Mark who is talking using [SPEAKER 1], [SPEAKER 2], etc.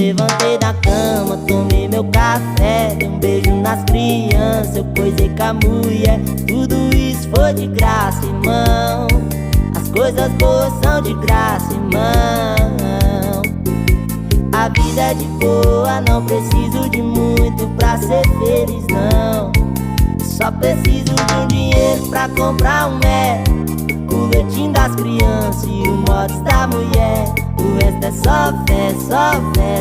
[SPEAKER 1] levantei da cama, tomei meu café, dei um beijo nas crianças, eu coisei com a mulher. Tudo isso foi de graça, irmão. As coisas boas são de graça, irmão. A vida é de boa, não preciso de muito pra ser feliz, não. Só preciso de um dinheiro pra comprar um o leitinho das crianças e o mods da mulher. O resto é só fé, só fé.